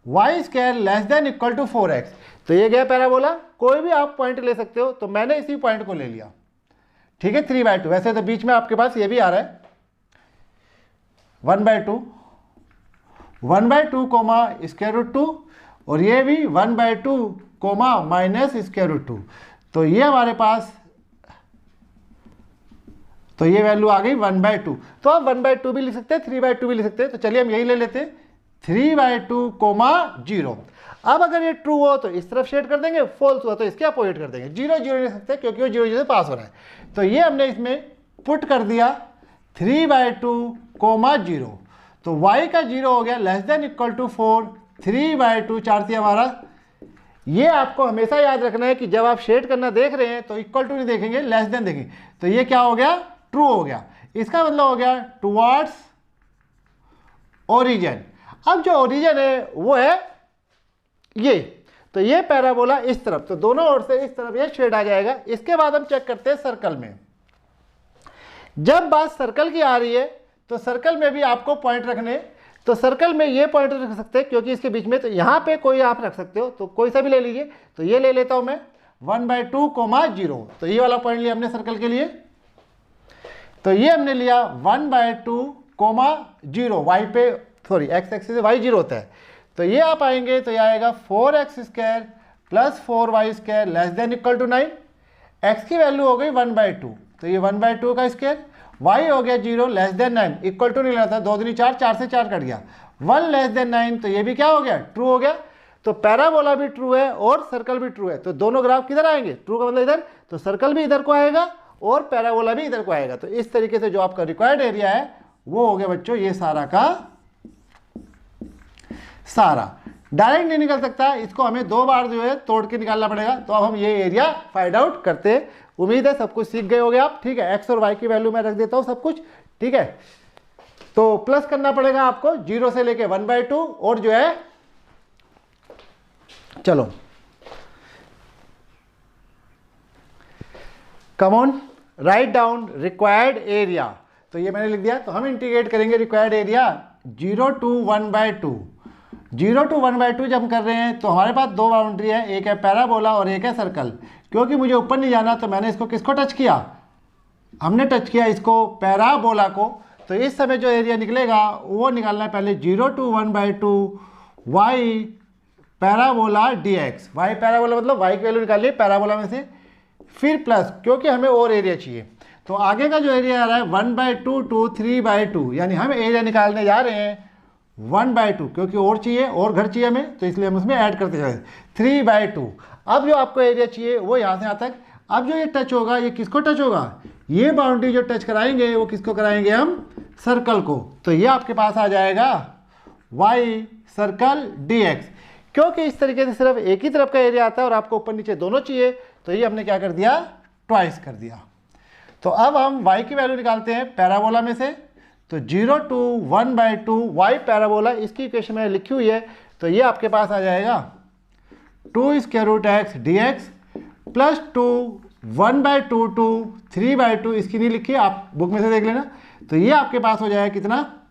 y² ≤ 4x, तो ये गया पैराबोला। कोई भी आप पॉइंट ले सकते हो, तो मैंने इसी पॉइंट को ले लिया, ठीक है 3/2। वैसे तो बीच में आपके पास ये भी आ रहा है 1/2, 1/2 √2 और ये भी 1/2 -√2। तो ये हमारे पास, तो ये वैल्यू आ गई 1/2। तो आप 1/2 भी लिख सकते हैं, 3/2 भी लिख सकते हैं, तो चलिए हम यही ले लेते हैं 3/2, 0। अब अगर ये ट्रू हो तो इस तरफ शेड कर देंगे, फॉल्स हुआ तो इसके अपोजिट कर देंगे। 0 0 ले सकते हैं क्योंकि वो 0 0 से पास हो रहा है, तो ये हमने इसमें पुट कर दिया 3/2, 0। तो y का 0 हो गया <= 4, 3/2 4 से हमारा। ये आपको हमेशा याद रखना है कि जब आप शेड करना देख रहे हैं तो इक्वल टू नहीं देखेंगे, लेस देन देखेंगे। तो ये क्या हो गया, ट्रू हो गया। इसका मतलब हो गया टुवर्ड्स ओरिजिन। अब जो ओरिजिन है वो है ये, तो ये पैराबोला इस तरफ, तो दोनों ओर से इस तरफ ये शेड आ जाएगा। इसके बाद हम चेक करते हैं सर्कल में। जब बात सर्कल की आ रही है तो सर्कल में भी आपको पॉइंट रखने, तो सर्कल में ये पॉइंट रख सकते हैं क्योंकि इसके बीच में, तो यहाँ पे कोई आप रख सकते हो, तो कोई सा भी ले लीजिए। तो ये ले लेता हूं मैं 1/2, 0। तो ये वाला पॉइंट लिया हमने सर्कल के लिए, तो ये हमने लिया 1/2, 0 y पे, सॉरी x एक्सिस से y 0 होता है। तो ये आप आएंगे तो ये आएगा 4x² + 4y² <= 9। x की वैल्यू हो गई 1/2, तो ये 1/2 का स्क्वायर, y हो गया 0 <9, इक्वल टू नहीं लेना था, 2 दूनी 4, 4 से 4 कट गया, 1 <9, तो ये भी क्या हो गया, ट्रू हो गया। तो पैराबोला भी ट्रू है और सर्कल भी ट्रू है, तो दोनों ग्राफ किधर आएंगे, ट्रू का मतलब इधर, तो सर्कल भी इधर को आएगा और पैराबोला भी इधर को आएगा। तो इस तरीके से जो आपका रिक्वायर्ड एरिया है वो हो गया बच्चों ये सारा का सारा। डायरेक्ट नहीं निकल सकता, इसको हमें 2 बार जो है तोड़ के निकालना पड़ेगा। तो अब हम ये एरिया फाइंड आउट करते हैं। उम्मीद है सब कुछ सीख गए होंगे आप, ठीक है। x और y की वैल्यू मैं रख देता हूं सब कुछ, ठीक है। तो प्लस करना पड़ेगा आपको 0 से लेके 1/2 और जो है, चलो come on write down required area. तो ये मैंने लिख दिया। तो हम इंटीग्रेट करेंगे रिक्वायर्ड एरिया 0 to 1/2। 0 to 1/2 जब हम कर रहे हैं तो हमारे पास 2 बाउंड्री है, एक है पैराबोला और एक है सर्कल। क्योंकि मुझे ऊपर नहीं जाना तो मैंने इसको किसको टच किया, हमने टच किया इसको पैराबोला को। तो इस समय जो एरिया निकलेगा वो निकालना है पहले 0 to 1/2 y parabola dx। y parabola मतलब y की वैल्यू निकालिए पैराबोला में से, फिर प्लस, क्योंकि हमें और एरिया चाहिए। तो आगे का जो एरिया आ रहा है 1/2 to 3/2, यानी हम एरिया निकालने जा रहे हैं 1/2, क्योंकि और चाहिए और घर चाहिए हमें, तो इसलिए हम उसमें ऐड करते जाए 3/2। अब जो आपको एरिया चाहिए वो यहाँ से यहाँ तक। अब जो ये टच होगा ये किसको टच होगा, ये बाउंड्री जो टच कराएंगे वो किसको कराएंगे हम, सर्कल को। तो ये आपके पास आ जाएगा y सर्कल dx। क्योंकि इस तरीके से सिर्फ एक ही तरफ का एरिया आता है और आपको ऊपर नीचे दोनों चाहिए, तो ये हमने क्या कर दिया, ट्वाइस कर दिया। तो अब हम y की वैल्यू निकालते हैं पैराबोला में से। तो 0 to 1/2 y पैराबोला इसकी इक्वेशन में लिखी हुई है। तो ये आपके पास आ जाएगा 2√x dx प्लस 2 1/2 to 3/2, इसकी नहीं लिखी, आप बुक में से देख लेना। तो ये आपके पास हो जाएगा कितना,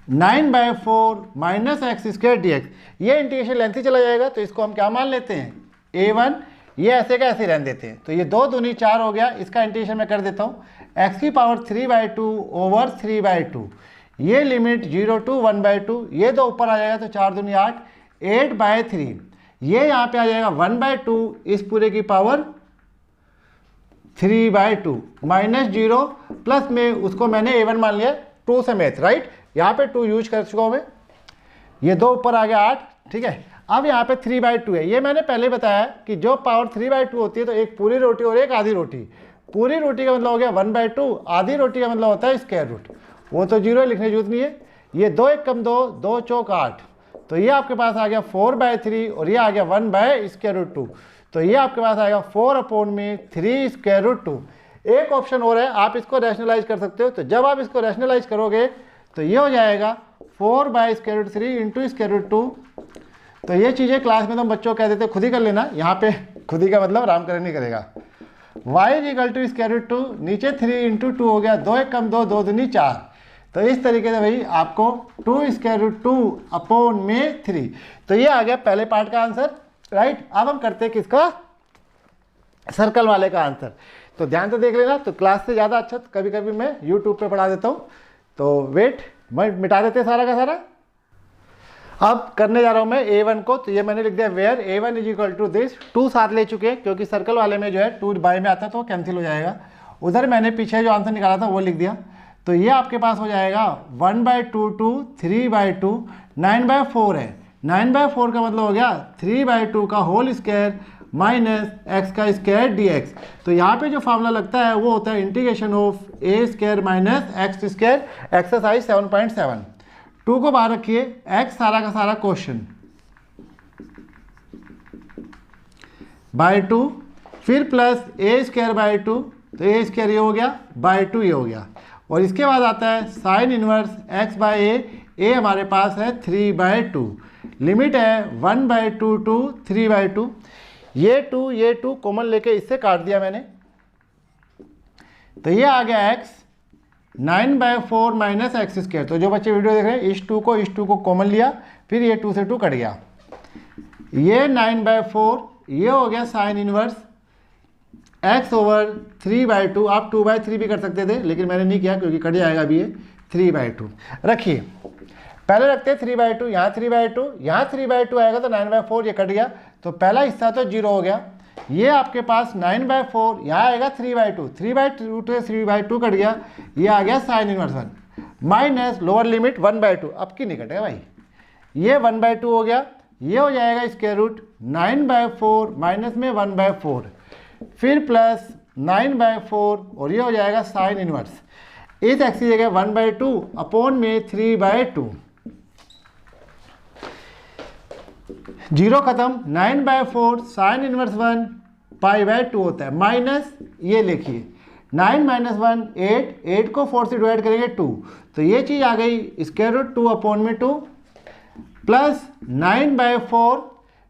9/4 माइनस एक्स स्क्वायर dx। ये इंटीग्रेशन लेंथ ही चला जाएगा, तो इसको हम क्या मान लेते हैं, a1। ये ऐसे का ऐसे रहने देते हैं। तो ये 2 दूनी 4 हो गया, इसका इंटीग्रेशन मैं कर देता हूँ, x की पावर 3/2 ओवर 3/2। ये लिमिट 0 to 1/2, ये 2 ऊपर आ जाएगा तो 4 दूनी 8, 8/3। ये यहाँ पे आ जाएगा 1/2 इस पूरे की पावर 3/2 माइनस 0 प्लस में उसको मैंने a1 मान लिया 2 समेत, राइट। यहाँ पे 2 यूज कर चुका हूँ मैं। ये 2 ऊपर आ गया 8, ठीक है। अब यहाँ पे 3/2 है। ये मैंने पहले बताया कि जो पावर 3/2 होती है तो एक पूरी रोटी और एक आधी रोटी। पूरी रोटी का मतलब हो गया 1/2, आधी रोटी का मतलब होता है स्क्वायर रूट, वो तो 0 लिखने की जरूरत नहीं है। ये 2 1 कम 2, 2 चौक 8, तो ये आपके पास आ गया 4/3 और ये आ गया 1/√2। तो ये आपके पास आएगा 4/3√2। एक ऑप्शन और है, आप इसको रैशनलाइज कर सकते हो। तो जब आप इसको रैशनलाइज करोगे तो ये हो जाएगा 4/√3 इंटू √2। तो ये चीज़ें क्लास में तो हम बच्चों को कह देते खुद ही कर लेना, यहाँ पे खुद ही का मतलब रामकरण नहीं करेगा। y √2, नीचे 3 इंटू 2 हो गया, 2 1 कम 2, 2 दूनी 4। तो इस तरीके से भाई आपको 2√2/3। तो ये आ गया पहले पार्ट का आंसर, राइट। अब हम करते हैं किसका, सर्कल वाले का आंसर। तो ध्यान से देख लेना, तो क्लास से ज़्यादा अच्छा तो कभी कभी मैं यूट्यूब पे पढ़ा देता हूँ। तो वेट मैं मिटा देते सारा का सारा। अब करने जा रहा हूँ मैं a1 को। तो ये मैंने लिख दिया वेयर a1 = दिस। 2 साथ ले चुके हैं क्योंकि सर्कल वाले में जो है 2 बाय में आता है तो वो कैंसिल हो जाएगा। उधर मैंने पीछे जो आंसर निकाला था वो लिख दिया। तो ये आपके पास हो जाएगा 1/2 to 3/2, 9/4 है। 9/4 का मतलब हो गया 3/2 का होल स्क्वायर माइनस एक्स का स्क्वायर dx। तो यहाँ पे जो फार्मूला लगता है वो होता है integration of a² minus x square, exercise 7.7। 2 को बाहर रखिए, x सारा का सारा क्वेश्चन /2, फिर प्लस a²/2, तो a² ये हो गया, /2 ये हो गया। और इसके बाद आता है साइन इनवर्स x/a, a हमारे पास है 3/2, लिमिट है 1/2 to 3/2। ये 2 कॉमन लेके इससे काट दिया मैंने, तो ये आ गया x 9/4 माइनस एक्स स्क्वायर। तो जो बच्चे वीडियो देख रहे हैं इस 2 को कॉमन लिया, फिर ये 2 से 2 कट गया, ये 9/4, ये हो गया साइन इनवर्स x ओवर 3/2। आप 2/3 भी कर सकते थे लेकिन मैंने नहीं किया क्योंकि कट जाएगा अभी ये 3/2। रखिए पहले रखते हैं 3/2, यहाँ 3/2, यहाँ 3/2 आएगा तो 9/4 ये कट गया, तो पहला हिस्सा तो 0 हो गया। ये आपके पास 9/4, यहाँ आएगा 3/2, 3/2 से 3/2 कट गया, ये आ गया sine inverse 1 minus lower limit 1/2। अब की नहीं कटेगा भाई, ये 1/2 हो गया, ये हो जाएगा स्क्वायर रूट 9/4 माइनस में 1/4, फिर प्लस 9/4 और ये हो जाएगा साइन इनवर्स। इस एक्स की जगह 1/2 अपॉन में 3/2, 0 खत्म, 9/4 साइन इनवर्स 1 π/2 होता है, माइनस ये लिखिए 9 - 1 8, 8 को 4 से डिवाइड करेंगे 2, तो ये चीज़ आ गई स्क्वायर रूट 2 अपॉन में 2 प्लस 9/4,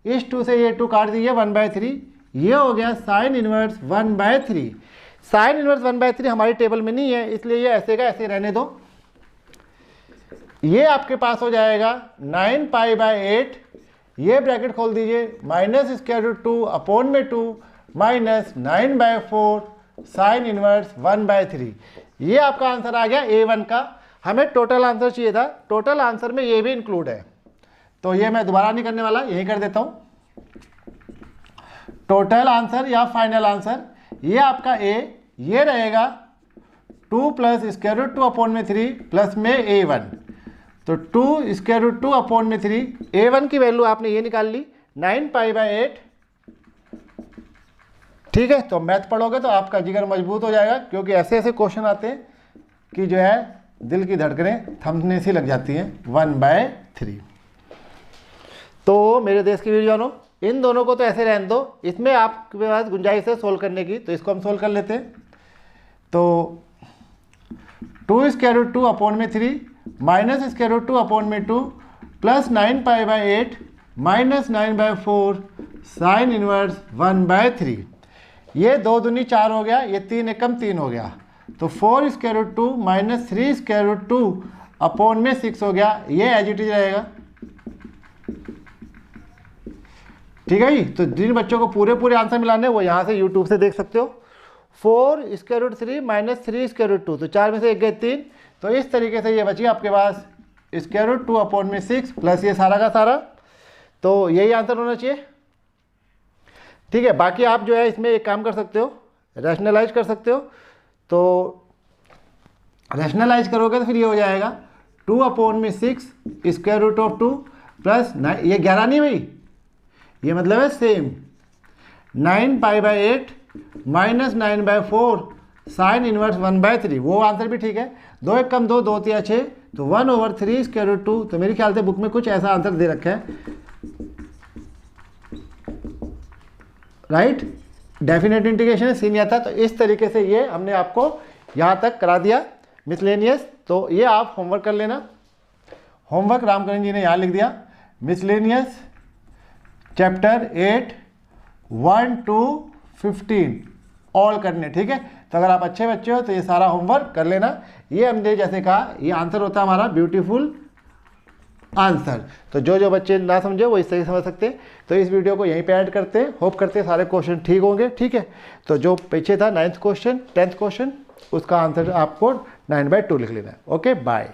इस 2 से ये 2 काट दीजिए 1/3, ये हो गया साइन इनवर्स 1/3। साइन इनवर्स 1/3 हमारी टेबल में नहीं है इसलिए ये ऐसे का ऐसे रहने दो। ये आपके पास हो जाएगा 9 π/8, ये ब्रैकेट खोल दीजिए, माइनस स्क्वायर रूट 2 अपॉन में 2 माइनस 9/4 साइन इनवर्स 1/3। ये आपका आंसर आ गया A1 का। हमें टोटल आंसर चाहिए था, टोटल आंसर में ये भी इंक्लूड है, तो ये मैं दोबारा नहीं करने वाला, यही कर देता हूँ। टोटल आंसर या फाइनल आंसर, ये आपका A, ये रहेगा 2 प्लस स्क्वायर रूट 2 अपॉन में 3 प्लस में A1 तो 2 स्क्वायर रूट 2 अपॉन में 3, a1 की वैल्यू आपने ये निकाल ली 9π/8। ठीक है, तो मैथ पढ़ोगे तो आपका जिगर मजबूत हो जाएगा, क्योंकि ऐसे ऐसे क्वेश्चन आते हैं कि जो है दिल की धड़कनें थमने सी लग जाती हैं। 1/3। तो मेरे देश की वीर जानों, इन दोनों को तो ऐसे रहने दो, इसमें आपके पास गुंजाइश है सोल्व करने की, तो इसको हम सोल्व कर लेते हैं। तो 2 स्क्वायर रूट 2 अपॉन में 3 माइनस स्क्वायर रूट 2 अपॉन में 2 प्लस 9π/8 माइनस 9/4 साइन इनवर्स 1/3। ये 2 दूनी 4 हो गया, ये 3 एकम 3 हो गया, तो 4 square root 2 minus 3 square root 2 upon में 6 हो गया, ये एज इट इज रहेगा। ठीक है जी, तो जिन बच्चों को पूरे आंसर मिलाने वो यहाँ से यूट्यूब से देख सकते हो। 4 square root 3 minus 3 square root 2, तो 4 में से 1 गए 3, तो इस तरीके से ये बची आपके पास स्क्वायर रूट 2 अपॉन में 6 प्लस ये सारा का सारा, तो यही आंसर होना चाहिए। ठीक है, बाकी आप जो है इसमें एक काम कर सकते हो, रैशनलाइज कर सकते हो। तो रैशनलाइज करोगे तो फिर ये हो जाएगा 2 अपॉन में 6 स्क्वायर रूट ऑफ 2 प्लस 9, ये 11 नहीं भाई, ये मतलब है सेम 9π/8 माइनस 9/4 साइन इनवर्स 1/3, वो आंसर भी ठीक है। 2 एक कम 2, 2 3 6, तो 1/3 स्क्वायर रूट 2, तो मेरे ख्याल से बुक में कुछ ऐसा आंसर दे रखा है, राइट। डेफिनेट इंटीग्रेशन सीन नहीं आता, तो इस तरीके से ये हमने आपको यहाँ तक करा दिया मिसलेनियस। तो ये आप होमवर्क कर लेना। होमवर्क रामकरण जी ने यहाँ लिख दिया, मिसलेनियस चैप्टर 8 1 to 15 ऑल करने। ठीक है, तो अगर आप अच्छे बच्चे हो तो ये सारा होमवर्क कर लेना। ये हमने जैसे कहा ये आंसर होता है हमारा ब्यूटीफुल आंसर। तो जो बच्चे ना समझे वो इस तरीके से समझ सकते हैं। तो इस वीडियो को यहीं पे ऐड करते हैं, होप करते हैं सारे क्वेश्चन ठीक होंगे। ठीक है, तो जो पीछे था 9th क्वेश्चन 10th क्वेश्चन, उसका आंसर आपको 9/2 लिख लेना है। Okay, bye.